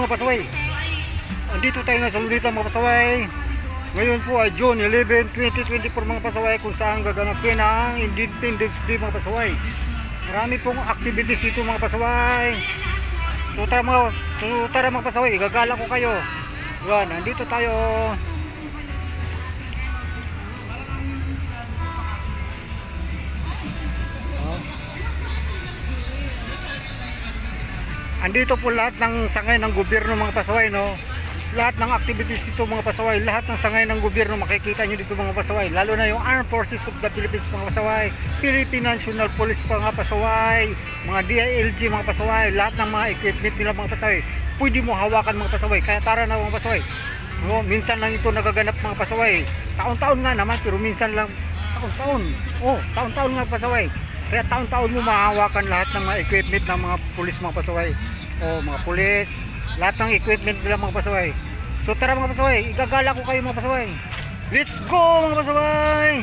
mga pasaway. Andito tayo nga sa Lunita mga pasaway. Ngayon po ay June 11, 2024 mga pasaway, kung saan gaganapin ang Independence Day mga pasaway. Marami pong activities dito mga pasaway. So tara mga pasaway, gagala ko kayo. Yan, nandito tayo. Andito po lahat ng sangay ng gobyerno mga pasaway, no? Lahat ng activities dito mga pasaway, lahat ng sangay ng gobyerno makikita nyo dito mga pasaway, lalo na yung Armed Forces of the Philippines mga pasaway, Philippine National Police mga pasaway, mga DILG mga pasaway, lahat ng mga equipment nila mga pasaway, pwede mo hawakan mga pasaway. Kaya tara na mga pasaway, no? Minsan lang ito nagaganap mga pasaway, taon-taon nga naman, pero minsan lang, taon-taon nga pasaway. Kaya taon-taon mo mahawakan lahat ng mga equipment ng mga pulis mga pasaway, mga pulis, lahat ng equipment nila mga pasaway. So tara mga pasaway, igagala ko kayo mga pasaway. Let's go mga pasaway.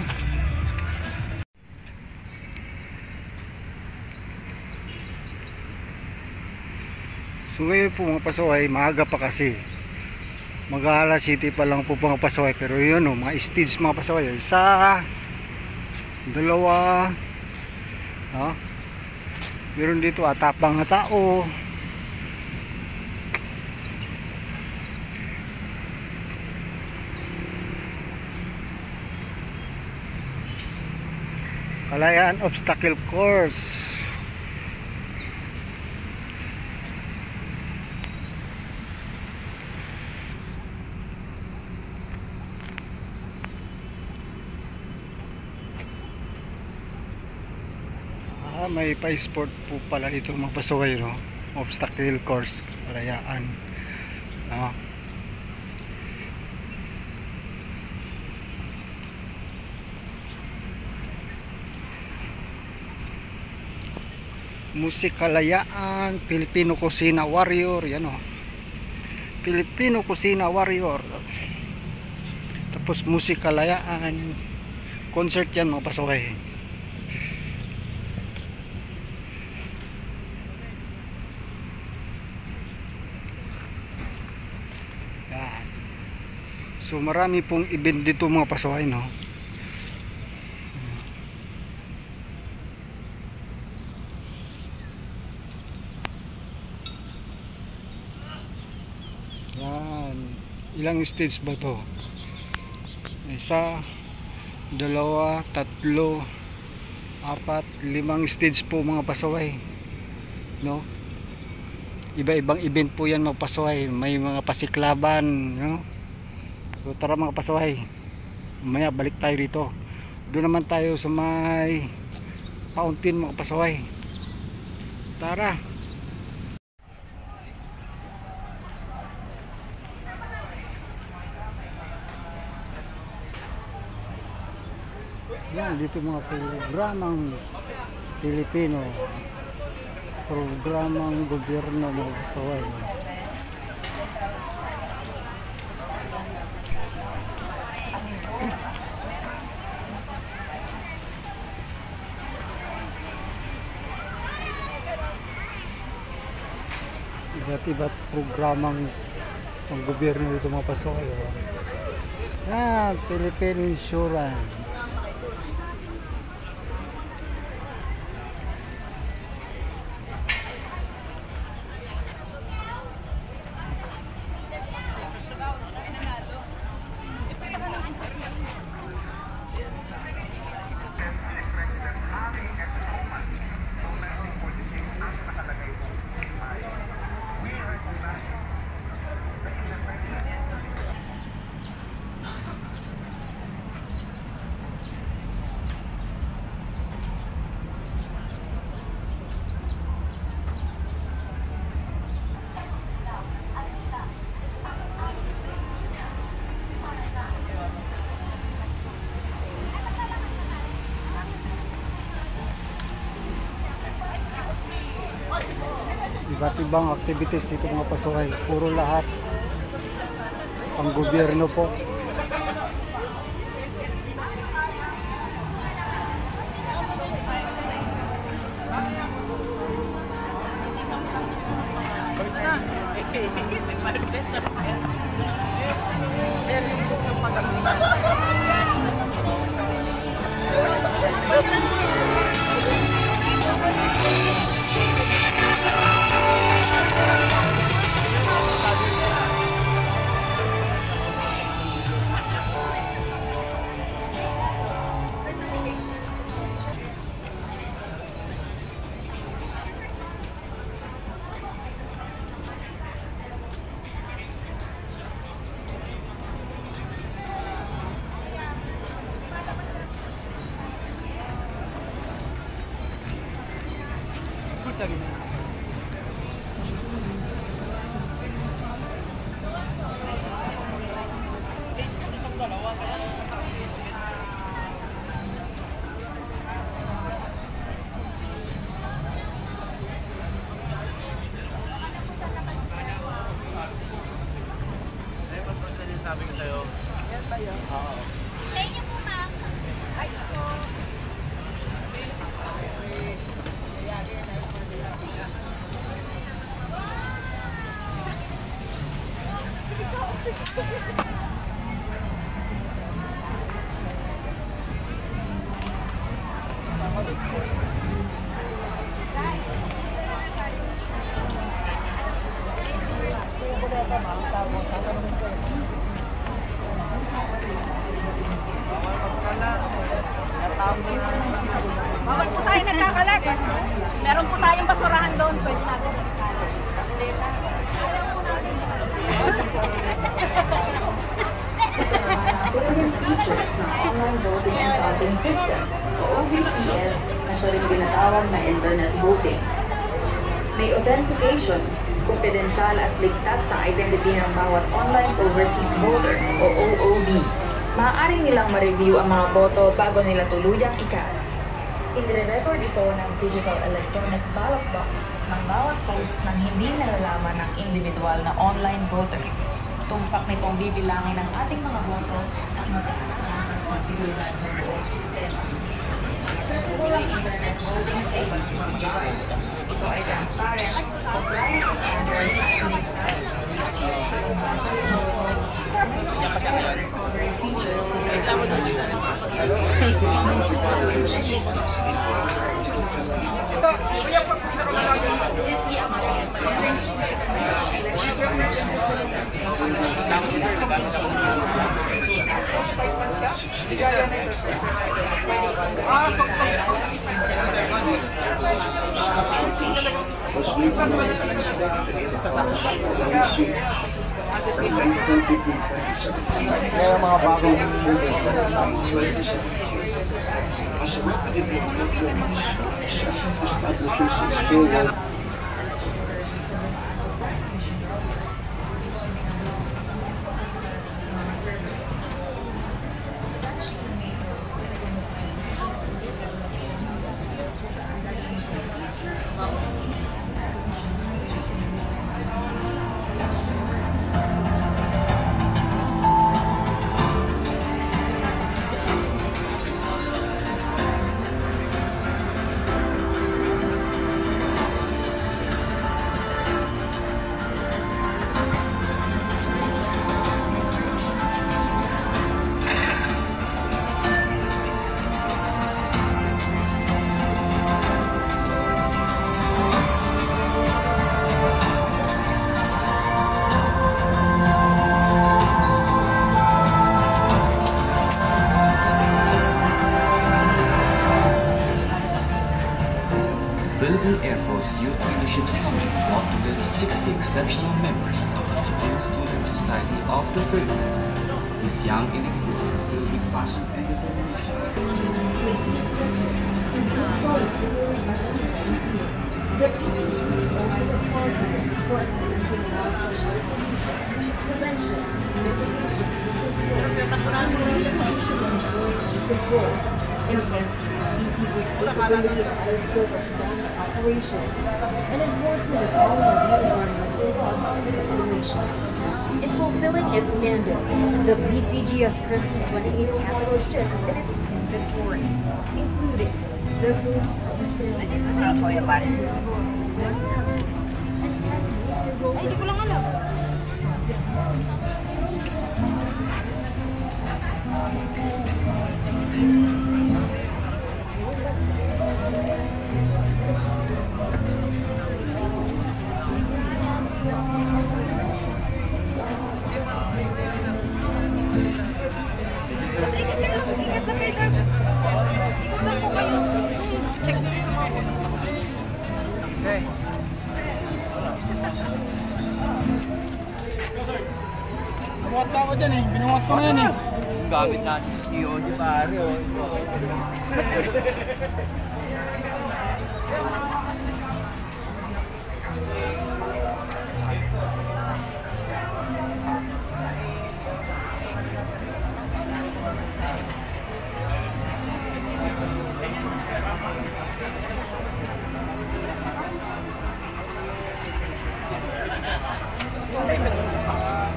So ngayon po mga pasaway, maaga pa kasi, mag-alas city pa lang po mga pasaway. Pero yun mga stage mga pasaway, isa, dalawa, meron dito atapang na tao. Kalayaan obstacle course. May pa-sport po pala dito mga pasaway, no? Obstacle course, kalayaan, no? Musik Kalayaan, Filipino Kusina Warrior, yan o, Filipino Kusina Warrior. Tapos Musik Kalayaan, concert yan mga pasaway. Yan. So marami pong event dito mga pasaway, no? Yan, ilang stage ba to? Isa, dalawa, tatlo, apat, limang stage po mga pasaway, no? Iba-ibang event po yan mga pasaway. May mga pasiklaban, no? So tara mga pasaway, mamaya balik tayo dito. Doon naman tayo sa may fountain mga pasaway. Tara. Yan, dito mga programang Pilipino, programang gobyerno mga pasaway. Iba't programang ang gobyerno dito mga pasaway. Yan, Philippine Insurance. Iba't ibang activities dito mga pasaway. Puro lahat ang gobyerno po. Sabi ko sa'yo. Yan ba yun? Oo. Thank you po, ma'am. Ay, po. Bawal po tayo nagkakalat. Meron po tayong basurahan doon. Pwede natin nagkakalat. Civilian features ng online voting and counting system o OVCS na siya rin tinatawag na internet voting. May authentication, kumpidensyal at ligtas sa identity ng bawat online overseas voter o OOV. Maaaring nilang ma-review ang mga boto bago nila tuluyang i-cast. Ire-record ito ng digital electronic ballot box ng bawat post ng hindi nalalaman ng individual na online voter. Tumpak nitong bibilangin ang ating mga boto at mataas na responsibilidad ng buong sistema. Accessible ang internet voting sa iba't ibang device. Ito ay transparent, compliant sa standards at ligtas. Sa pagbasa ng boto, may recovery features Kaya mga bagong Philippine Air Force Youth Leadership Summit brought together 60 exceptional members of the Supreme Student Society of the Philippines. These young individuals filled with passion and determination. The PCT is also responsible for implementing non-sexual pollution, prevention, mitigation, control, enhancing PCT's capability of adequate response operations, and enforcement of all marine environmental laws and regulations. In fulfilling its mandate, the BCG has currently 28 capital ships in its inventory, including vessels from Australia, 1 ton, and 10 major Ay, hindi ko lang alam. Basta ingat kayo. Ingat na kayo, Dad. Ingat lang po kayo. Check nyo sa mga puso. Okay. Binuhat na ako dyan eh. Binuhat ko na yan eh. Gamit natin sa COD pare oh.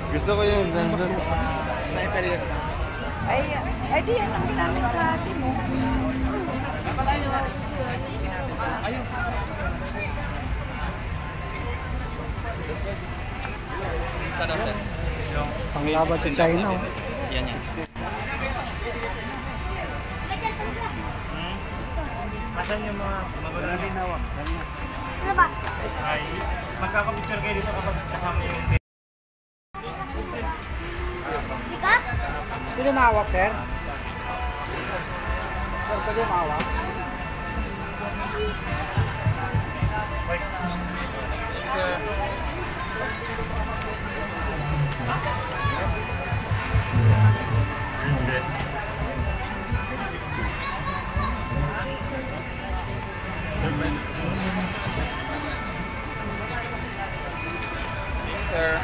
Gusto ko yun. Sniper yun. Ay, di yan ang ginamit sa atin mo. Sana sir. Panglaban sa China. Oh. Yan yan. Asan yung mga magalinaw? Ano ba? Ay, magkakapicture kayo dito kapag kasama yung Ika? Sino mahawak, sir? Sir, pwede mahawak? Sir.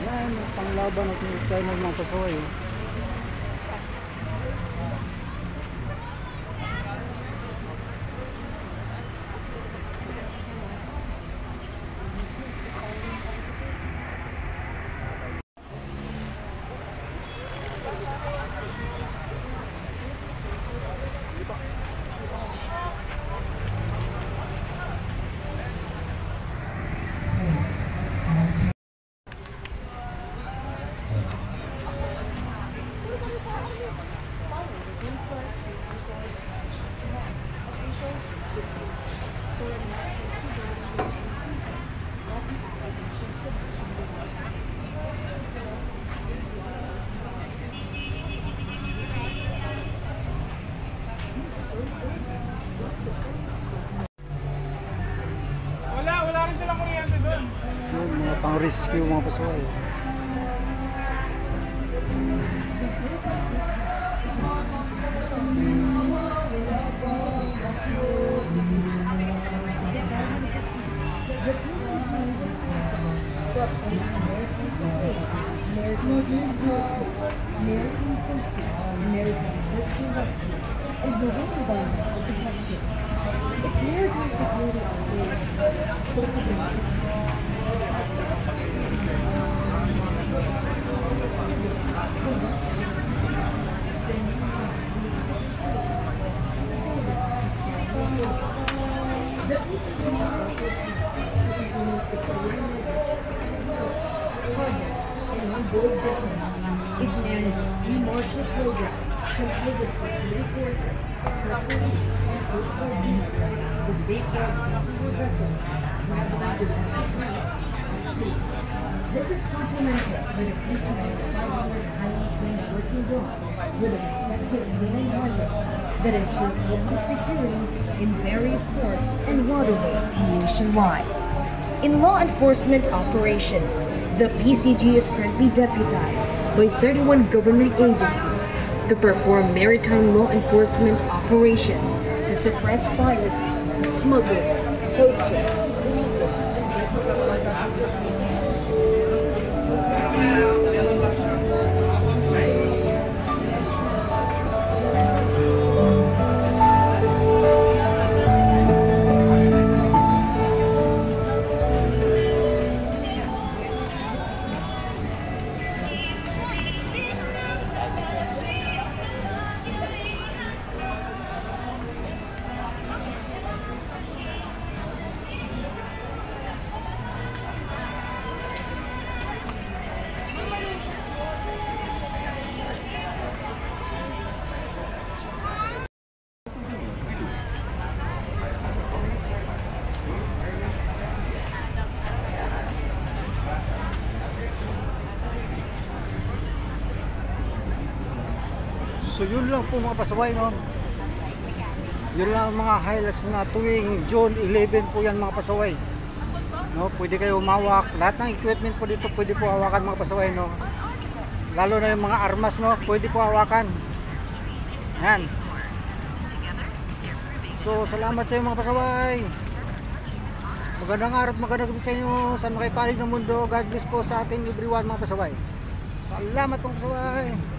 Yan, panglaban natin sa China ng mga pasaway. Oh. Wala rin silang kuryente doon. Yung mga pang-rescue mga pasaway. American safety, American search and rescue, and the environmental protection. It's maritime security operations focusing on the PCG also treats implement security measures, projects, and on-board vessels. It manages sea marshal program, composite security forces, for police and coastal units, the safeguard consular vessels, traveling domestic routes at sea. This is complemented by the PCG's 500 highly trained working dogs with a respective leading targets that ensure public security in various ports and waterways nationwide. In law enforcement operations, the PCG is currently deputized by 31 government agencies to perform maritime law enforcement operations to suppress piracy, smuggling, poaching, illegal, So yun lang po mga pasaway, no? Yun lang ang mga highlights na tuwing June 11 po yan mga pasaway. No, pwede kayo umawak. Lahat ng equipment po dito pwede po hawakan mga pasaway, no? Lalo na yung mga armas, no? Pwede po hawakan. Yan. So salamat sa inyo mga pasaway. Magandang araw at magandang gabi sa inyo. Saan makapalig ng mundo. God bless po sa ating everyone mga pasaway. Salamat mga pasaway.